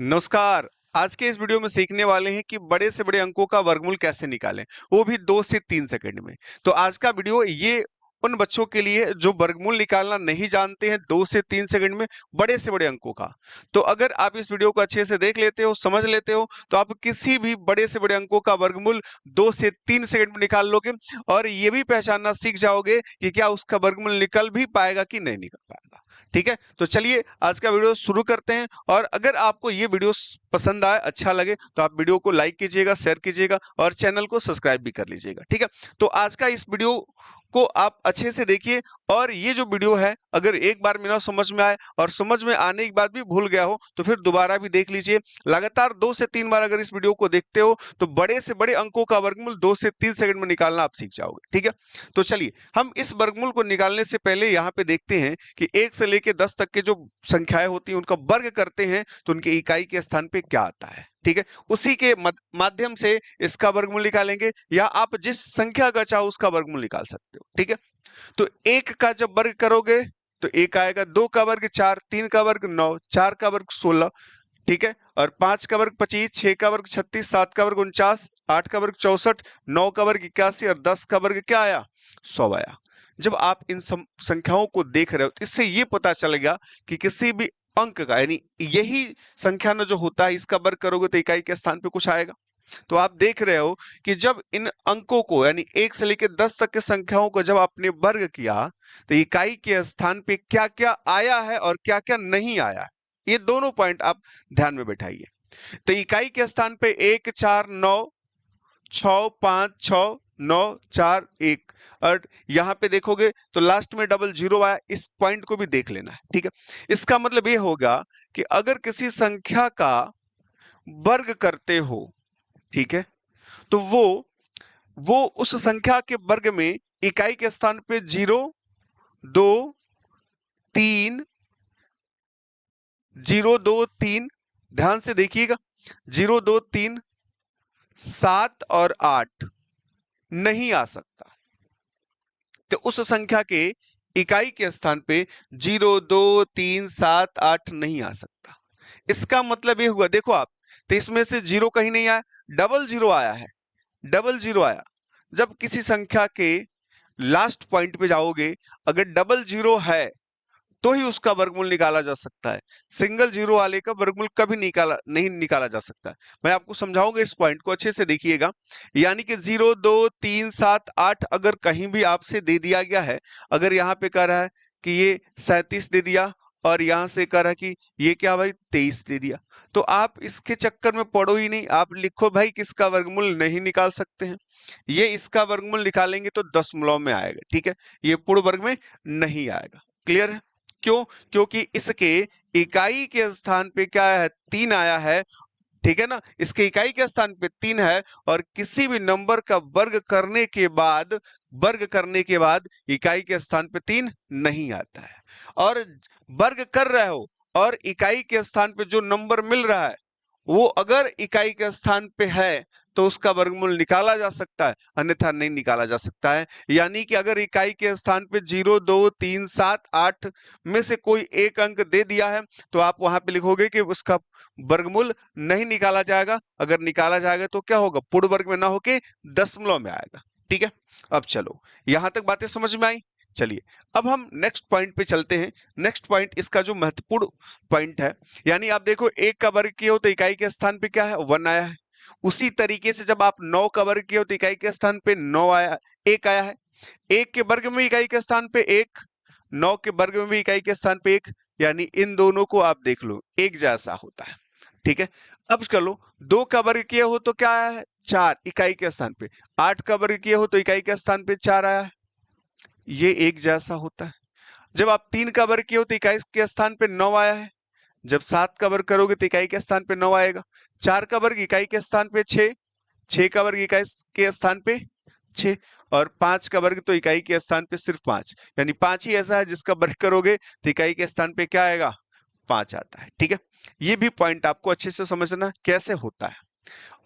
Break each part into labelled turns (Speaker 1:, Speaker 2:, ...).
Speaker 1: नमस्कार। आज के इस वीडियो में सीखने वाले हैं कि बड़े से बड़े अंकों का वर्गमूल कैसे निकालें, वो भी 2 से 3 सेकंड में। तो आज का वीडियो ये उन बच्चों के लिए जो वर्गमूल निकालना नहीं जानते हैं 2 से 3 सेकंड में बड़े से बड़े अंकों का। तो अगर आप इस वीडियो को अच्छे से देख लेते हो, समझ लेते हो, तो आप किसी भी बड़े से बड़े अंकों का वर्गमूल 2 से 3 सेकंड में निकाल लोगे और ये भी पहचानना सीख जाओगे कि क्या उसका वर्गमूल निकल भी पाएगा कि नहीं निकल पाएगा। ठीक है, तो चलिए आज का वीडियो शुरू करते हैं। और अगर आपको ये वीडियो पसंद आए, अच्छा लगे, तो आप वीडियो को लाइक कीजिएगा, शेयर कीजिएगा और चैनल को सब्सक्राइब भी कर लीजिएगा। ठीक है, तो आज का इस वीडियो को आप अच्छे से देखिए। और ये जो वीडियो है, अगर एक बार में ना समझ में आए और समझ में आने के बाद भी भूल गया हो तो फिर दोबारा भी देख लीजिए। लगातार 2 से 3 बार अगर इस वीडियो को देखते हो तो बड़े से बड़े अंकों का वर्गमूल 2 से 3 सेकंड में निकालना आप सीख जाओगे। ठीक है, तो चलिए हम इस वर्गमूल को निकालने से पहले यहाँ पे देखते हैं कि 1 से लेके 10 तक के जो संख्याएं होती हैं उनका वर्ग करते हैं तो उनकी इकाई के स्थान पे क्या आता है। ठीक है, उसी के माध्यम से इसका वर्गमूल निकालेंगे, या आप जिस संख्या का चाहो उसका वर्गमूल निकाल सकते हो। ठीक है, तो 1 का जब वर्ग करोगे तो 1 आएगा, 2 का वर्ग 4, 3 का वर्ग 9, 4 का वर्ग 16। ठीक है, और 5 का वर्ग 25, 6 का वर्ग 36, 7 का वर्ग 49, 8 का वर्ग 64, 9 का वर्ग 81 और 10 का वर्ग क्या आया? 100 आया। जब आप इन संख्याओं को देख रहे हो तो इससे ये पता चलेगा कि किसी भी अंक का, यानी यही संख्या ना जो होता है, इसका वर्ग करोगे तो इकाई के स्थान पे कुछ आएगा। तो आप देख रहे हो कि जब इन अंकों को, यानी 1 से लेकर 10 तक के संख्याओं को जब आपने वर्ग किया तो इकाई के स्थान पे क्या क्या आया है और क्या क्या नहीं आया है, ये दोनों पॉइंट आप ध्यान में बैठाइए। तो इकाई के स्थान पे 1 4 9 6 5 6 9 4 1, और यहां पे देखोगे तो लास्ट में डबल जीरो आया। इस पॉइंट को भी देख लेना है। ठीक है, इसका मतलब ये होगा कि अगर किसी संख्या का वर्ग करते हो, ठीक है, तो वो उस संख्या के वर्ग में इकाई के स्थान पे 0 2 3 0 2 3, ध्यान से देखिएगा, 0 2 3 7 और 8 नहीं आ सकता। तो उस संख्या के इकाई के स्थान पे 0 2 3 7 8 नहीं आ सकता। इसका मतलब ये हुआ, देखो आप, तो इसमें से 0 कहीं नहीं आया, डबल जीरो आया है। डबल जीरो आया, जब किसी संख्या के लास्ट पॉइंट पे जाओगे, अगर डबल जीरो है तो ही उसका वर्गमूल निकाला जा सकता है। सिंगल जीरो वाले का वर्गमूल कभी नहीं निकाला जा सकता है। मैं आपको समझाऊंगा, इस पॉइंट को अच्छे से देखिएगा। यानी कि 0 2 3 7 8 अगर कहीं भी आपसे दे दिया गया है, अगर यहाँ पे कह रहा है कि ये 37 दे दिया और यहां से कह रहा है कि ये क्या भाई 23 दे दिया, तो आप इसके चक्कर में पड़ो ही नहीं। आप लिखो भाई किसका वर्गमूल नहीं निकाल सकते हैं, ये इसका वर्गमूल निकालेंगे तो दशमलव में आएगा। ठीक है, ये पूर्ण वर्ग में नहीं आएगा। क्लियर है? क्यों? क्योंकि इसके इकाई के स्थान पे क्या है? 3 आया है। ठीक है ना, इसके इकाई के स्थान पे 3 है, और किसी भी नंबर का वर्ग करने के बाद इकाई के स्थान पे 3 नहीं आता है। और वर्ग कर रहे हो और इकाई के स्थान पे जो नंबर मिल रहा है वो अगर इकाई के स्थान पे है तो उसका वर्गमूल निकाला जा सकता है, अन्यथा नहीं निकाला जा सकता है। यानी कि अगर इकाई के स्थान पे 0 2 3 7 8 में से कोई एक अंक दे दिया है तो आप वहां पे लिखोगे कि उसका वर्गमूल नहीं निकाला जाएगा। अगर निकाला जाएगा तो क्या होगा? पूर्ण वर्ग में ना होके दशमलव में आएगा। ठीक है, अब चलो, यहां तक बातें समझ में आई। चलिए अब हम नेक्स्ट पॉइंट पे चलते हैं। नेक्स्ट पॉइंट, इसका जो महत्वपूर्ण पॉइंट है, यानी आप देखो 1 का वर्ग किए हो तो इकाई के स्थान पे क्या है? 1 आया है। उसी तरीके से जब आप 9 का वर्ग किए हो तो इकाई के स्थान पे 9 आया, 1 आया है। 1 के वर्ग में इकाई के स्थान पे 1, 9 के वर्ग में भी इकाई के स्थान पे 1, यानी इन दोनों को आप देख लो एक जैसा होता है। ठीक है, अब चलो 2 का वर्ग किए हो तो क्या आया है? 4 इकाई के स्थान पे। 8 का वर्ग किए हो तो इकाई के स्थान पे 4 आया है, ये एक जैसा होता है। जब आप 3 का वर्ग किए हो तो इकाई के स्थान पे 9 आया है। जब 7 का वर्ग करोगे तो इकाई के स्थान पे 9 आएगा। 4 का वर्ग इकाई के स्थान पे 6, 6 का वर्ग इकाई के स्थान पे 6, और 5 का वर्ग तो इकाई के स्थान पे सिर्फ 5, यानी 5 ही ऐसा है जिसका वर्ग करोगे तो इकाई के स्थान पे क्या आएगा? 5 आता है। ठीक है, ये भी पॉइंट आपको अच्छे से समझना कैसे होता है।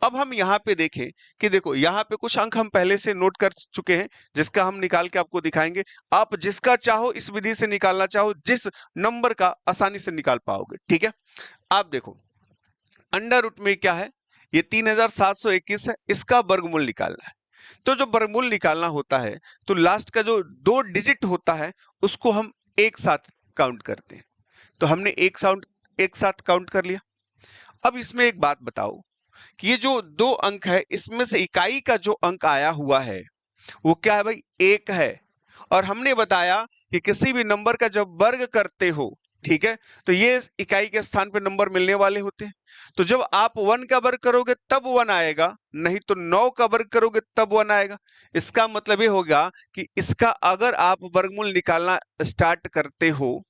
Speaker 1: अब हम यहाँ पे देखें कि देखो यहाँ पे कुछ अंक हम पहले से नोट कर चुके हैं जिसका हम निकाल के आपको दिखाएंगे। आप जिसका चाहो इस विधि से निकालना चाहो, जिस नंबर का आसानी से निकाल पाओगे। ठीक है, आप देखो अंडर रूट में क्या है, ये 3721 है, इसका वर्गमूल निकालना है। तो जो वर्गमूल निकालना होता है तो लास्ट का जो 2 डिजिट होता है उसको हम एक साथ काउंट करते हैं। तो हमने एक साथ काउंट कर लिया। अब इसमें एक बात बताओ कि ये जो 2 अंक है इसमें से इकाई का जो अंक आया हुआ है वो क्या है भाई, 1 है। और हमने बताया कि किसी भी नंबर का जब वर्ग करते हो, ठीक है, तो ये इकाई के स्थान पे नंबर मिलने वाले होते हैं। तो जब आप 1 का वर्ग करोगे तब 1 आएगा, नहीं तो 9 का वर्ग करोगे तब 1 आएगा। इसका मतलब ये होगा कि इसका अगर आप वर्गमूल निकालना स्टार्ट करते हो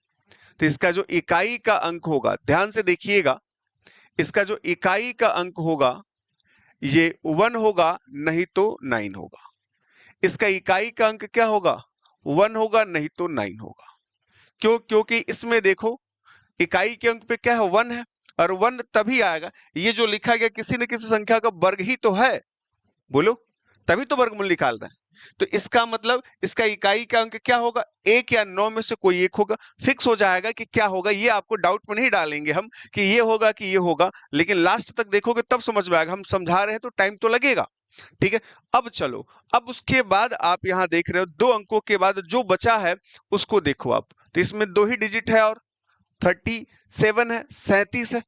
Speaker 1: तो इसका जो इकाई का अंक होगा, ध्यान से देखिएगा, इसका जो इकाई का अंक होगा ये 1 होगा, नहीं तो 9 होगा। इसका इकाई का अंक क्या होगा, 1 होगा, नहीं तो 9 होगा। क्यों? क्योंकि इसमें देखो इकाई के अंक पे क्या है, 1 है, और 1 तभी आएगा, ये जो लिखा गया किसी न किसी संख्या का वर्ग ही तो है, बोलो, तभी तो वर्गमूल निकाल रहा है। तो इसका मतलब इसका इकाई का अंक क्या होगा, 1 या 9 में से कोई एक होगा। फिक्स हो जाएगा कि क्या होगा, ये आपको डाउट में नहीं डालेंगे हम कि ये होगा कि ये होगा, लेकिन लास्ट तक देखोगे तब समझ में आएगा। हम समझा रहे हैं तो टाइम तो लगेगा, ठीक है। अब चलो, अब उसके बाद आप यहां देख रहे हो 2 अंकों के बाद जो बचा है उसको देखो आप, तो इसमें 2 ही डिजिट है और 37 है, 37 है।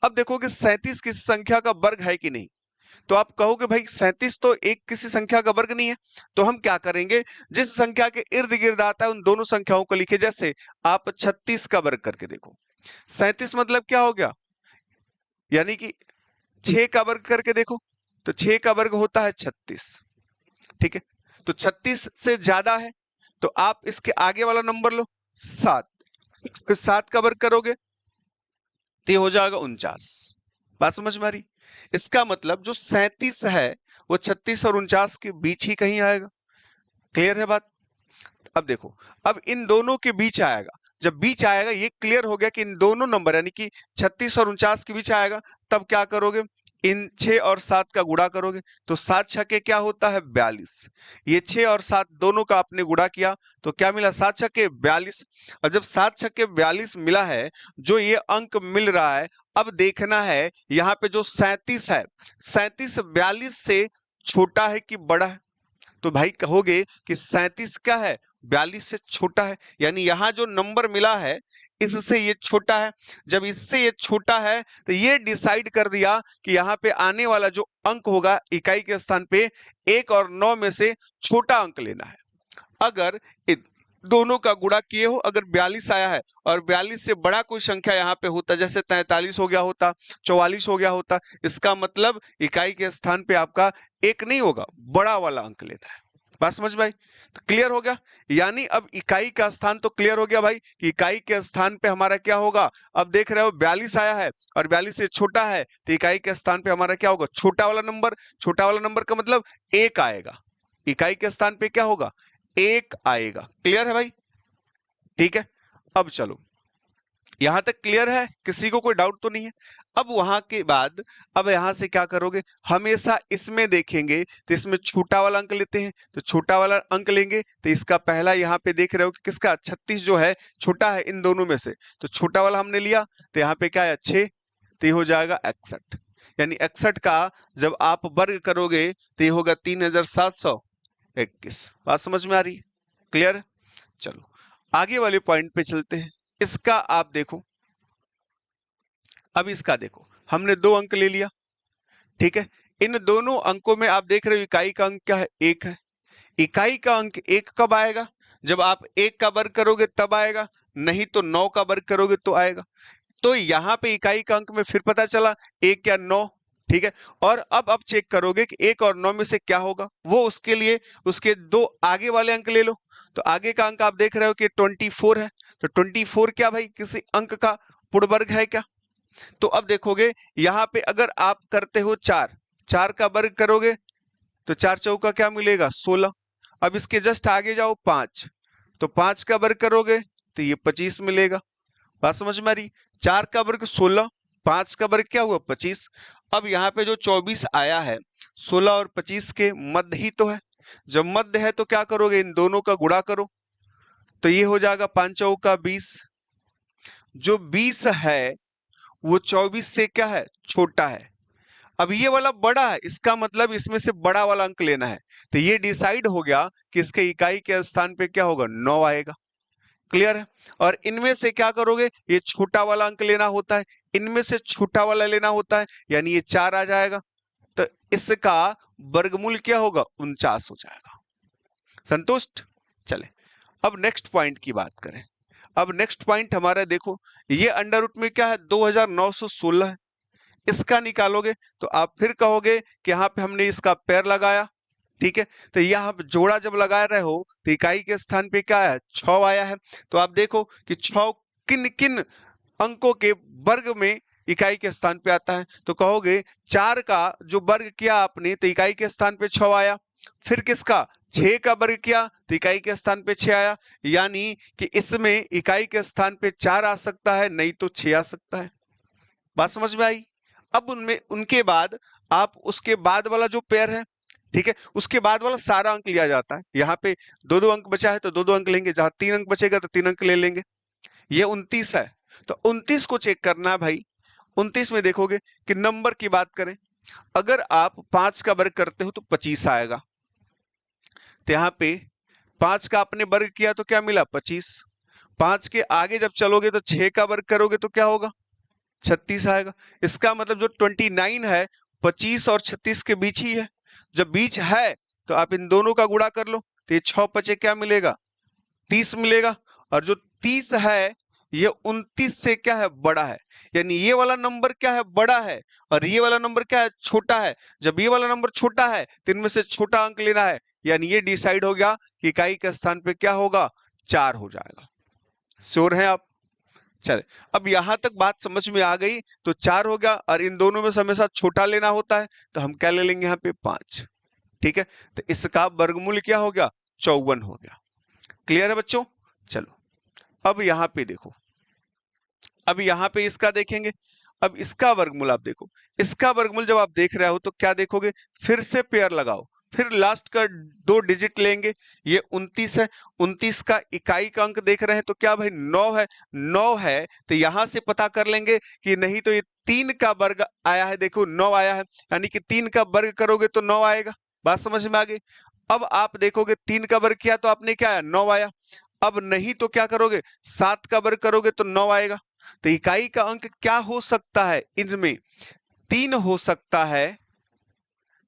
Speaker 1: अब देखो कि 37 किसी संख्या का वर्ग है कि नहीं, तो आप कहोगे भाई 37 तो एक किसी संख्या का वर्ग नहीं है। तो हम क्या करेंगे, जिस संख्या के इर्द गिर्द आता है उन दोनों संख्याओं को लिखे। जैसे आप 36 का वर्ग करके देखो, 37 मतलब क्या हो गया, यानी कि 6 का वर्ग करके देखो, तो 6 का वर्ग होता है 36, ठीक है। तो 36 से ज्यादा है तो आप इसके आगे वाला नंबर लो 7, फिर 7 का वर्ग करोगे तो ये हो जाएगा 49। बात समझ में आ रही? इसका मतलब जो 37 है वो 36 और 49 के बीच ही कहीं आएगा। क्लियर है बात? अब देखो, अब इन दोनों के बीच आएगा, जब बीच आएगा ये क्लियर हो गया कि इन दोनों नंबर यानी कि 36 और 49 के बीच आएगा, तब क्या करोगे, इन 6 और 7 का गुणा करोगे, तो 7 छक्के क्या होता है 42। ये 6 और 7 दोनों का आपने गुणा किया तो क्या मिला, 7 छक्के 42। और जब 7 छक्के 42 मिला है, जो ये अंक मिल रहा है, अब देखना है यहाँ पे जो 37 है, 37 42 से छोटा है कि बड़ा है। तो भाई कहोगे कि 37 क्या है, 42 से छोटा है, यानी यहां जो नंबर मिला है इससे ये छोटा है। जब इससे ये छोटा है तो ये डिसाइड कर दिया कि यहाँ पे आने वाला जो अंक होगा इकाई के स्थान पे 1 और 9 में से छोटा अंक लेना है। अगर इन दोनों का गुणा किए हो, अगर 42 आया है और 42 से बड़ा कोई संख्या यहाँ पे होता, जैसे 43 हो गया होता, 44 हो गया होता, इसका मतलब इकाई के स्थान पे आपका 1 नहीं होगा, बड़ा वाला अंक लेना है। बात समझ भाई? तो क्लियर हो गया, यानी अब इकाई का स्थान तो क्लियर हो गया भाई कि इकाई के स्थान पे हमारा क्या होगा। अब देख रहे हो 42 आया है और 42 से छोटा है, तो इकाई के स्थान पे हमारा क्या होगा, छोटा वाला नंबर। छोटा वाला नंबर का मतलब 1 आएगा, इकाई के स्थान पे क्या होगा, 1 आएगा। क्लियर है भाई? ठीक है। अब चलो, यहां तक क्लियर है, किसी को कोई डाउट तो नहीं है? अब वहां के बाद अब यहां से क्या करोगे, हमेशा इसमें देखेंगे तो इसमें छोटा वाला अंक लेते हैं, तो छोटा वाला अंक लेंगे तो इसका पहला यहाँ पे देख रहे हो कि किसका 36 जो है छोटा है इन दोनों में से, तो छोटा वाला हमने लिया, तो यहाँ पे क्या है 6, तो ये हो जाएगा 61। यानी 61 का जब आप वर्ग करोगे तो ये होगा 3721। बात समझ में आ रही है? क्लियर है? चलो आगे वाले पॉइंट पे चलते हैं। इसका आप देखो, अब इसका देखो, हमने 2 अंक ले लिया, ठीक है। इन दोनों अंकों में आप देख रहे हो इकाई का अंक क्या है, 1 है। इकाई का अंक 1 कब आएगा, जब आप 1 का वर्ग करोगे तब आएगा, नहीं तो 9 का वर्ग करोगे तो आएगा। तो यहाँ पे इकाई का अंक में फिर पता चला 1 या 9, ठीक है। और अब आप चेक करोगे कि 1 और 9 में से क्या होगा, वो उसके लिए उसके 2 आगे वाले अंक ले लो। तो आगे का अंक आप देख रहे हो कि 24 है, तो 24 क्या भाई किसी अंक का पूर्ण वर्ग है क्या? तो अब देखोगे यहाँ पे अगर आप करते हो 4 का वर्ग करोगे तो 4 चौका क्या मिलेगा 16। अब इसके जस्ट आगे जाओ 5, तो 5 का वर्ग करोगे तो ये 25 मिलेगा। बात समझ में आ रही? 4 का वर्ग 16, 5 का वर्ग क्या हुआ 25। अब यहाँ पे जो 24 आया है 16 और 25 के मध्य ही तो है, जब मध्य है तो क्या करोगे, इन दोनों का गुणा करो, तो ये हो जाएगा 5 चौका 20। जो 20 है वो 24 से क्या है, छोटा है। अब ये वाला बड़ा है, इसका मतलब इसमें से बड़ा वाला अंक लेना है। तो ये डिसाइड हो गया कि इसके इकाई के स्थान पे क्या होगा, 9 आएगा। क्लियर है। और इनमें से क्या करोगे, ये छोटा वाला अंक लेना होता है, इनमें से छोटा वाला लेना होता है, यानी ये 4 आ जाएगा। तो इसका वर्गमूल क्या होगा, 49 हो जाएगा। संतुष्ट। चले अब नेक्स्ट पॉइंट की बात करें। अब नेक्स्ट पॉइंट हमारा देखो, ये अंडर रूट में क्या है, 2916 है। इसका निकालोगे तो आप फिर कहोगे कि यहाँ पे हमने इसका पैर लगाया, ठीक है। तो यहाँ पे जोड़ा जब लगा रहे हो तो इकाई के स्थान पे क्या है, 6 आया है। तो आप देखो कि 6 किन किन अंकों के वर्ग में इकाई के स्थान पे आता है। तो कहोगे 4 का जो वर्ग किया आपने तो इकाई के स्थान पे 6 आया। फिर किसका, 6 का वर्ग किया तो इकाई के स्थान पे 6 आया। यानी कि इसमें इकाई के स्थान पे 4 आ सकता है, नहीं तो 6 आ सकता है। बात समझ में आई। अब उनमें उनके बाद आप उसके बाद वाला जो पेयर है, ठीक है, उसके बाद वाला सारा अंक लिया जाता है। यहाँ पे 2-2 अंक बचा है तो 2-2 अंक लेंगे, जहां 3 अंक बचेगा तो 3 अंक ले लेंगे। ये 29 है, तो 29 को चेक करना है भाई। 29 में देखोगे कि नंबर की बात करें, अगर आप 5 का वर्ग करते हो तो 25 आएगा। तो यहाँ पे 5 का आपने वर्ग किया तो क्या मिला, 25। 5 के आगे जब चलोगे तो 6 का वर्ग करोगे तो क्या होगा, 36 आएगा। इसका मतलब जो 29 है 25 और 36 के बीच ही है। जब बीच है तो आप इन दोनों का गुणा कर लो, तो ये 6 पचे क्या मिलेगा, 30 मिलेगा। और जो 30 है ये 29 से क्या है, बड़ा है। यानी ये वाला नंबर क्या है, बड़ा है, और ये वाला नंबर क्या है, छोटा है। जब ये वाला नंबर छोटा है तो इनमें से छोटा अंक लेना है। यानी ये डिसाइड हो गया कि इकाई के स्थान पे क्या होगा, 4 हो जाएगा। श्योर हैं आप। चले अब यहां तक बात समझ में आ गई। तो 4 हो गया, और इन दोनों में से हमेशा छोटा लेना होता है, तो हम क्या ले लेंगे यहाँ पे, 5। ठीक है, तो इसका वर्गमूल क्या हो गया, 54 हो गया। क्लियर है बच्चों। चलो अब यहाँ पे देखो, अब यहाँ पे इसका देखेंगे। अब इसका वर्गमूल आप देखो, इसका वर्गमूल जब आप देख रहे हो तो क्या देखोगे, फिर से पेयर लगाओ, फिर लास्ट का 2 डिजिट लेंगे। ये 29 है, 29 का इकाई का अंक देख रहे हैं तो क्या भाई, 9 है। 9 है तो यहां से पता कर लेंगे कि नहीं तो ये 3 का वर्ग आया है, देखो 9 आया है, यानी कि 3 का वर्ग करोगे तो 9 आएगा। बात समझ में आ गई। अब आप देखोगे 3 का वर्ग किया तो आपने क्या आया, 9 आया। अब नहीं तो क्या करोगे, 7 का वर्ग करोगे तो 9 आएगा। तो इकाई का अंक क्या हो सकता है, इनमें 3 हो सकता है।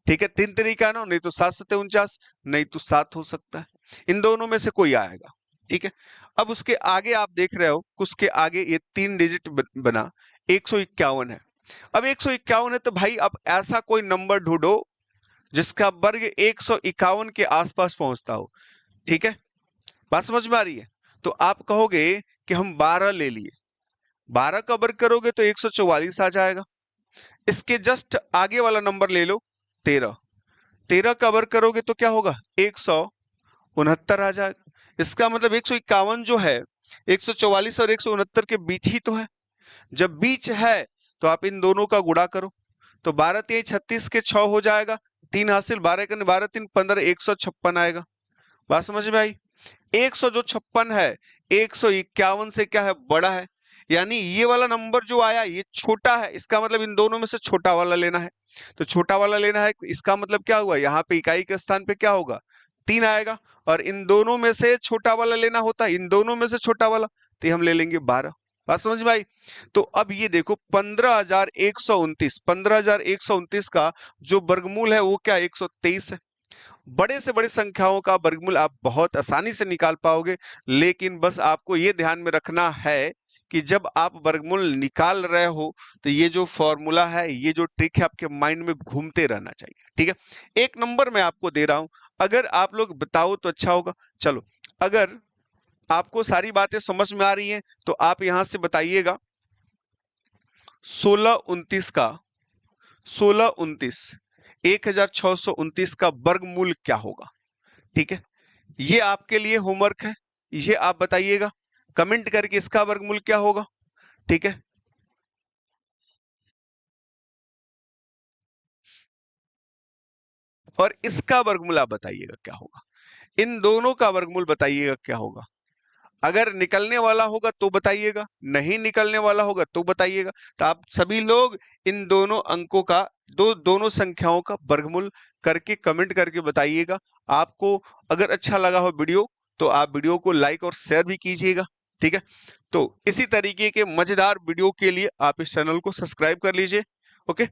Speaker 1: ठीक है, 3 तरीका ना, नहीं तो 7 7 49, नहीं तो 7 हो सकता है। इन दोनों में से कोई आएगा। ठीक है, अब उसके आगे आप देख रहे हो, उसके आगे ये 3 डिजिट बना, 151 है। अब 151 है तो भाई अब ऐसा कोई नंबर ढूंढो जिसका वर्ग 151 के आसपास पहुंचता हो। ठीक है, बात समझ में आ रही है। तो आप कहोगे कि हम 12 ले लिए, 12 का वर्ग करोगे तो 144 आ जाएगा। इसके जस्ट आगे वाला नंबर ले लो, 13। 13 का वर्ग करोगे तो क्या होगा, 169 आ जाएगा। इसका मतलब 151 जो है 144 और 169 के बीच ही तो है। जब बीच है तो आप इन दोनों का गुणा करो, तो 12 3 36 के 6 हो जाएगा, 3 हासिल, 12 का 12 3 15, 156 आएगा। बात समझ में आई। 100 जो 56 है 151 से क्या है, बड़ा है। यानी ये वाला नंबर जो आया ये छोटा है, इसका मतलब इन दोनों में से छोटा वाला लेना है। तो छोटा वाला लेना है, इसका मतलब क्या हुआ, यहाँ पे इकाई के स्थान पे क्या होगा, 3 आएगा। और इन दोनों में से छोटा वाला लेना होता है, इन दोनों में से छोटा वाला, तो हम ले लेंगे 12। बात समझ में आई। तो अब ये देखो 15,129, 15,129 का जो वर्गमूल है वो क्या, 123 है। बड़े से बड़ी संख्याओं का वर्गमूल आप बहुत आसानी से निकाल पाओगे, लेकिन बस आपको ये ध्यान में रखना है कि जब आप वर्गमूल निकाल रहे हो तो ये जो फॉर्मूला है, ये जो ट्रिक है, आपके माइंड में घूमते रहना चाहिए। ठीक है, एक नंबर मैं आपको दे रहा हूं, अगर आप लोग बताओ तो अच्छा होगा। चलो, अगर आपको सारी बातें समझ में आ रही हैं तो आप यहां से बताइएगा, 1629 का 1629 1629 का वर्गमूल क्या होगा। ठीक है, ये आपके लिए होमवर्क है, ये आप बताइएगा कमेंट करके इसका वर्गमूल क्या होगा। ठीक है, और इसका वर्गमूल आप बताइएगा क्या होगा, इन दोनों का वर्गमूल बताइएगा क्या होगा। अगर निकलने वाला होगा तो बताइएगा, नहीं निकलने वाला होगा तो बताइएगा। तो आप सभी लोग इन दोनों अंकों का, दोनों संख्याओं का वर्गमूल करके कमेंट करके बताइएगा। आपको अगर अच्छा लगा हो वीडियो तो आप वीडियो को लाइक और शेयर भी कीजिएगा, ठीक है। तो इसी तरीके के मजेदार वीडियो के लिए आप इस चैनल को सब्सक्राइब कर लीजिए। ओके।